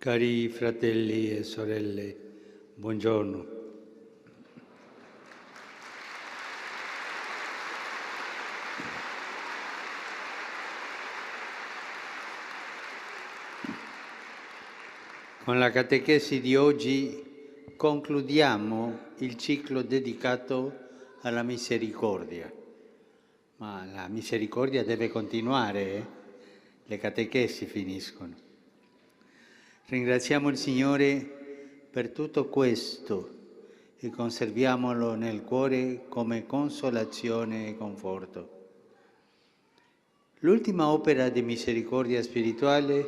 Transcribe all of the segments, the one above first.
Cari fratelli e sorelle, buongiorno. Con la catechesi di oggi concludiamo il ciclo dedicato alla misericordia. Ma la misericordia deve continuare, Le catechesi finiscono. Ringraziamo il Signore per tutto questo e conserviamolo nel cuore come consolazione e conforto. L'ultima opera di misericordia spirituale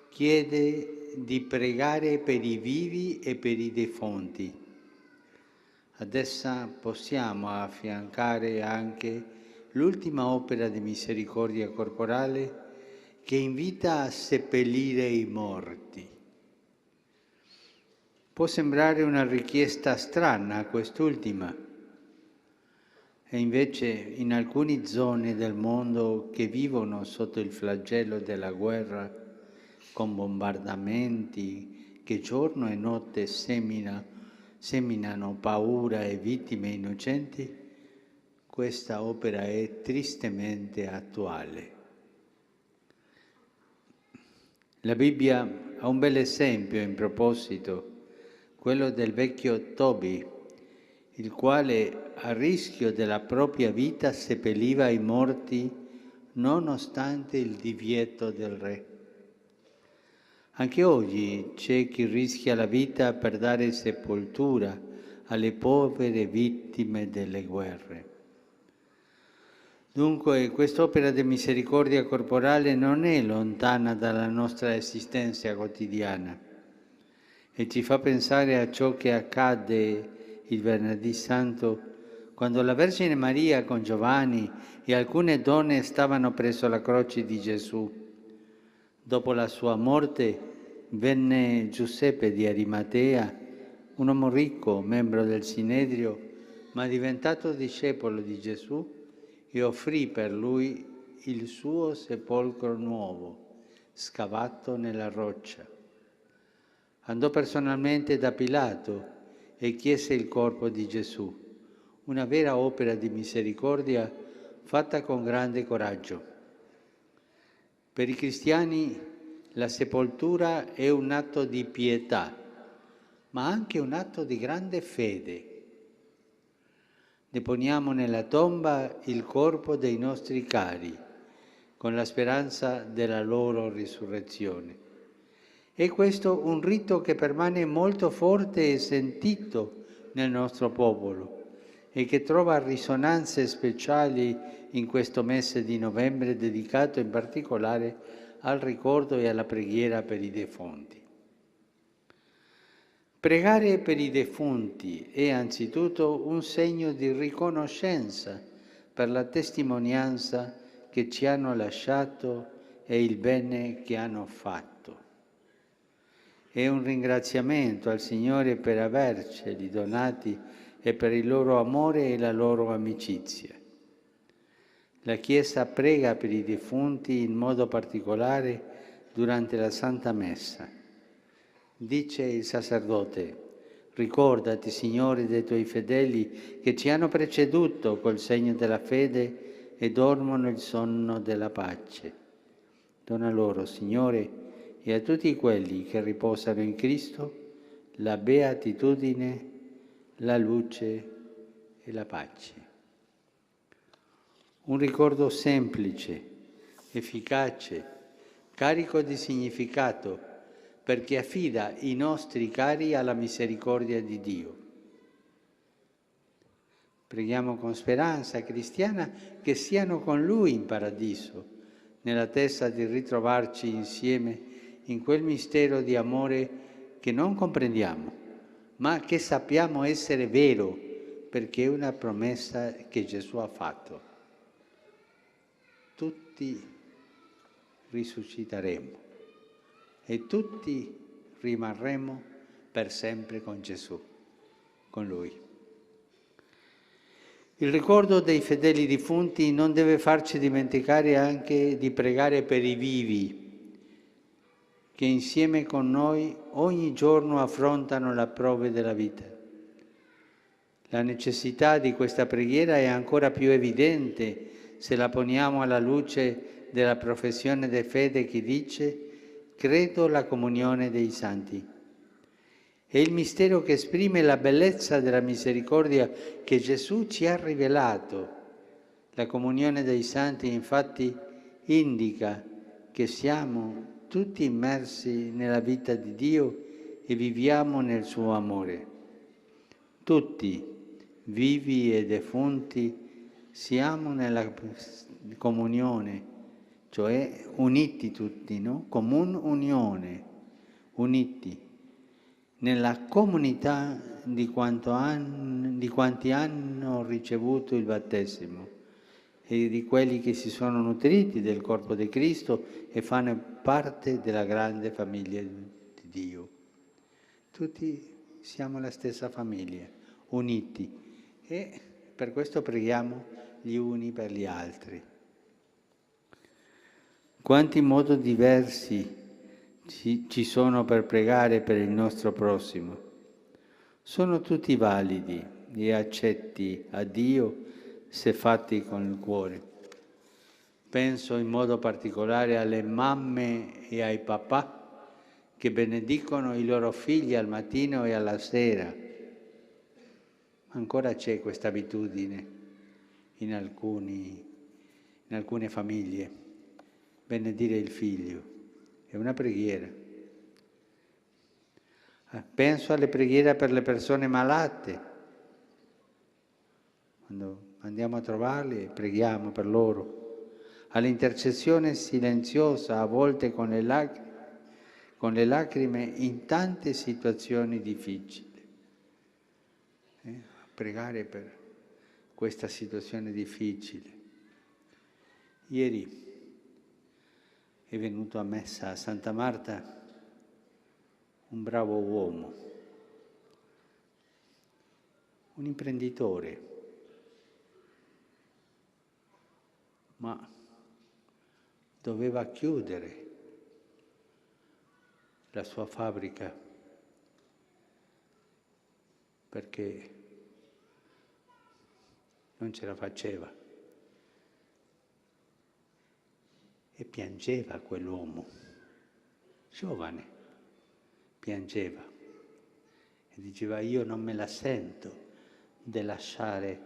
chiede di pregare per i vivi e per i defunti. Ad essa possiamo affiancare anche l'ultima opera di misericordia corporale che invita a seppellire i morti. Può sembrare una richiesta strana quest'ultima, e invece in alcune zone del mondo che vivono sotto il flagello della guerra, con bombardamenti che giorno e notte seminano paura e vittime innocenti, questa opera è tristemente attuale. La Bibbia ha un bel esempio in proposito, quello del vecchio Tobi, il quale a rischio della propria vita seppelliva i morti nonostante il divieto del re. Anche oggi c'è chi rischia la vita per dare sepoltura alle povere vittime delle guerre. Dunque, quest'opera di misericordia corporale non è lontana dalla nostra esistenza quotidiana e ci fa pensare a ciò che accadde il venerdì santo, quando la Vergine Maria con Giovanni e alcune donne stavano presso la croce di Gesù. Dopo la sua morte venne Giuseppe di Arimatea, un uomo ricco, membro del Sinedrio, ma diventato discepolo di Gesù, e offrì per lui il suo sepolcro nuovo, scavato nella roccia. Andò personalmente da Pilato e chiese il corpo di Gesù, una vera opera di misericordia fatta con grande coraggio. Per i cristiani la sepoltura è un atto di pietà, ma anche un atto di grande fede. Deponiamo nella tomba il corpo dei nostri cari, con la speranza della loro risurrezione. È questo un rito che permane molto forte e sentito nel nostro popolo e che trova risonanze speciali in questo mese di novembre dedicato in particolare al ricordo e alla preghiera per i defunti. Pregare per i defunti è anzitutto un segno di riconoscenza per la testimonianza che ci hanno lasciato e il bene che hanno fatto. È un ringraziamento al Signore per averceli donati e per il loro amore e la loro amicizia. La Chiesa prega per i defunti in modo particolare durante la Santa Messa. Dice il sacerdote: ricordati, Signore, dei tuoi fedeli che ci hanno preceduto col segno della fede e dormono il sonno della pace. Dona loro, Signore, e a tutti quelli che riposano in Cristo la beatitudine, la luce e la pace. Un ricordo semplice, efficace, carico di significato, perché affida i nostri cari alla misericordia di Dio. Preghiamo con speranza cristiana che siano con Lui in paradiso, nell'attesa di ritrovarci insieme in quel mistero di amore che non comprendiamo, ma che sappiamo essere vero, perché è una promessa che Gesù ha fatto. Tutti risusciteremo e tutti rimarremo per sempre con Gesù, con Lui. Il ricordo dei fedeli defunti non deve farci dimenticare anche di pregare per i vivi, che insieme con noi ogni giorno affrontano le prove della vita. La necessità di questa preghiera è ancora più evidente se la poniamo alla luce della professione di fede che dice «Credo alla comunione dei santi». È il mistero che esprime la bellezza della misericordia che Gesù ci ha rivelato. La comunione dei santi infatti indica che siamo tutti immersi nella vita di Dio e viviamo nel suo amore. Tutti, vivi e defunti, siamo nella comunione, cioè uniti tutti, no? Comunione, uniti, nella comunità di quanti hanno ricevuto il battesimo e di quelli che si sono nutriti del corpo di Cristo e fanno parte della grande famiglia di Dio. Tutti siamo la stessa famiglia, uniti, e per questo preghiamo gli uni per gli altri. Quanti modi diversi ci sono per pregare per il nostro prossimo? Sono tutti validi e accetti a Dio se fatti con il cuore. Penso in modo particolare alle mamme e ai papà che benedicono i loro figli al mattino e alla sera. Ancora c'è questa abitudine in alcune famiglie, benedire il figlio. È una preghiera. Penso alle preghiere per le persone malate. Quando andiamo a trovarli, preghiamo per loro. All'intercessione silenziosa, a volte con le lacrime in tante situazioni difficili. Pregare per questa situazione difficile. Ieri è venuto a messa a Santa Marta un bravo uomo, un imprenditore, ma doveva chiudere la sua fabbrica perché non ce la faceva. E piangeva quell'uomo, giovane, piangeva e diceva: io non me la sento di lasciare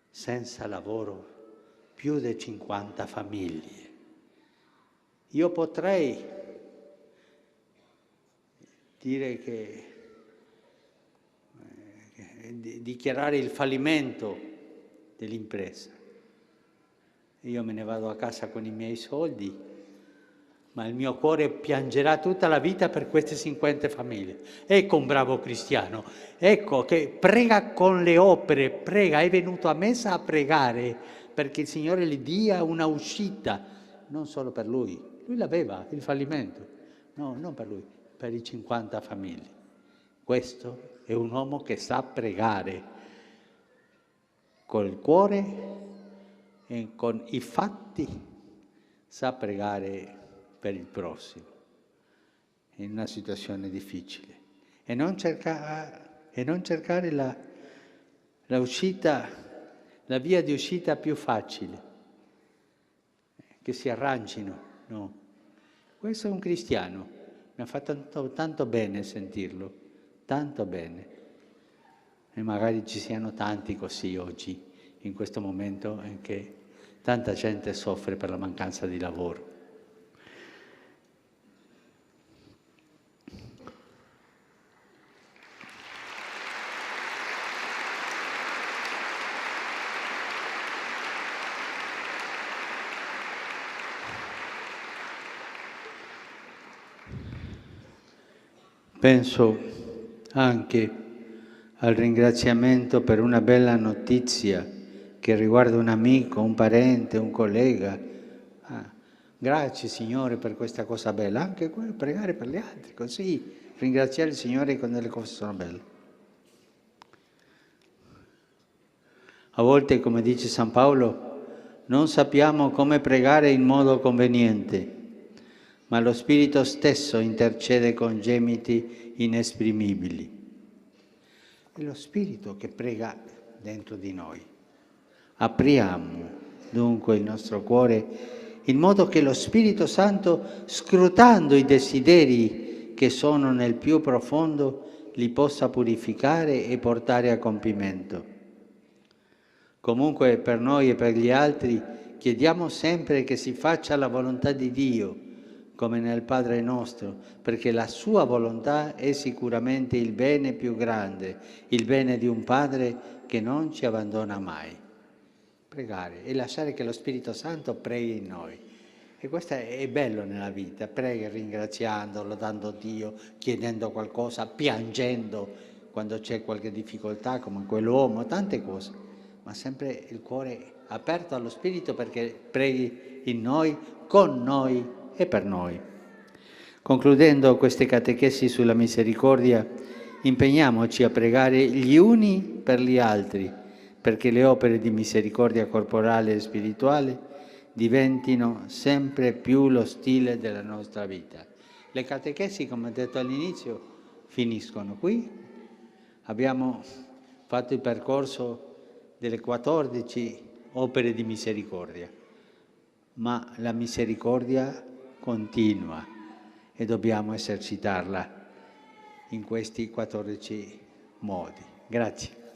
senza lavoro più di 50 famiglie. Io potrei dire dichiarare il fallimento dell'impresa. Io me ne vado a casa con i miei soldi, ma il mio cuore piangerà tutta la vita per queste 50 famiglie. Ecco un bravo cristiano, ecco che prega con le opere, prega, è venuto a messa a pregare perché il Signore gli dia una uscita, non solo per lui. Lui l'aveva, il fallimento, no, non per lui, per i 50 famiglie. Questo è un uomo che sa pregare col cuore e con i fatti, sa pregare per il prossimo in una situazione difficile e non cercare la uscita, la via di uscita più facile, che si arrangino, no. Questo è un cristiano, mi ha fatto tanto bene sentirlo, tanto bene, e magari ci siano tanti così oggi, in questo momento in che tanta gente soffre per la mancanza di lavoro. Penso anche al ringraziamento per una bella notizia che riguarda un amico, un parente, un collega. Grazie Signore per questa cosa bella, anche quello, pregare per gli altri, così ringraziare il Signore quando le cose sono belle. A volte, come dice San Paolo, non sappiamo come pregare in modo conveniente, ma lo Spirito stesso intercede con gemiti inesprimibili. È lo Spirito che prega dentro di noi. Apriamo dunque il nostro cuore in modo che lo Spirito Santo, scrutando i desideri che sono nel più profondo, li possa purificare e portare a compimento. Comunque per noi e per gli altri chiediamo sempre che si faccia la volontà di Dio, come nel Padre nostro, perché la sua volontà è sicuramente il bene più grande, il bene di un Padre che non ci abbandona mai. Pregare e lasciare che lo Spirito Santo preghi in noi. E questo è bello nella vita, preghi ringraziandolo, lodando Dio, chiedendo qualcosa, piangendo quando c'è qualche difficoltà come quell'uomo, tante cose, ma sempre il cuore aperto allo Spirito perché preghi in noi, con noi e per noi. Concludendo queste catechesi sulla misericordia, impegniamoci a pregare gli uni per gli altri, perché le opere di misericordia corporale e spirituale diventino sempre più lo stile della nostra vita. Le catechesi, come ho detto all'inizio, finiscono qui. Abbiamo fatto il percorso delle 14 opere di misericordia, ma la misericordia continua e dobbiamo esercitarla in questi 14 modi. Grazie.